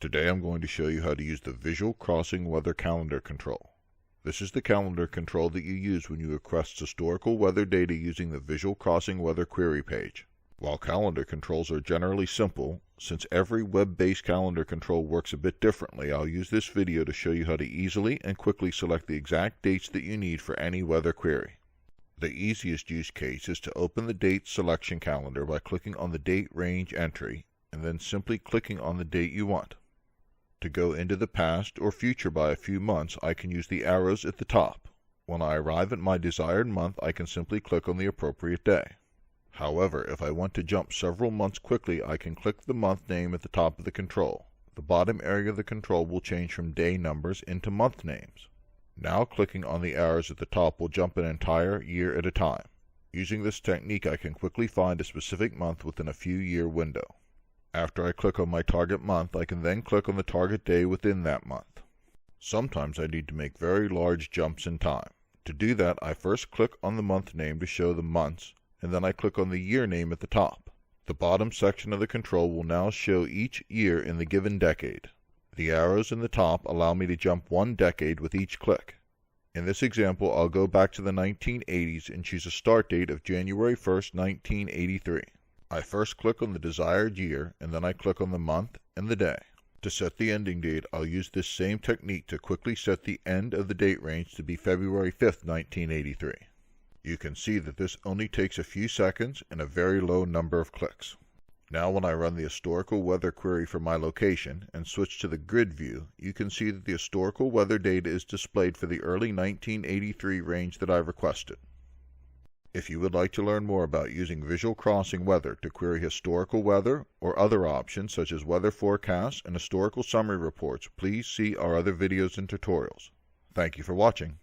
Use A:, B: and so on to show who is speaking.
A: Today I'm going to show you how to use the Visual Crossing Weather Calendar control. This is the calendar control that you use when you request historical weather data using the Visual Crossing Weather query page. While calendar controls are generally simple, since every web-based calendar control works a bit differently, I'll use this video to show you how to easily and quickly select the exact dates that you need for any weather query. The easiest use case is to open the date selection calendar by clicking on the date range entry and then simply clicking on the date you want. To go into the past or future by a few months, I can use the arrows at the top. When I arrive at my desired month, I can simply click on the appropriate day. However, if I want to jump several months quickly, I can click the month name at the top of the control. The bottom area of the control will change from day numbers into month names. Now clicking on the arrows at the top will jump an entire year at a time. Using this technique, I can quickly find a specific month within a few year window. After I click on my target month, I can then click on the target day within that month. Sometimes I need to make very large jumps in time. To do that, I first click on the month name to show the months, and then I click on the year name at the top. The bottom section of the control will now show each year in the given decade. The arrows in the top allow me to jump one decade with each click. In this example, I'll go back to the 1980s and choose a start date of January 1st, 1983. I first click on the desired year, and then I click on the month and the day. To set the ending date, I'll use this same technique to quickly set the end of the date range to be February 5th, 1983. You can see that this only takes a few seconds and a very low number of clicks. Now when I run the historical weather query for my location and switch to the grid view, you can see that the historical weather data is displayed for the early 1983 range that I requested. If you would like to learn more about using Visual Crossing Weather to query historical weather or other options such as weather forecasts and historical summary reports, please see our other videos and tutorials. Thank you for watching.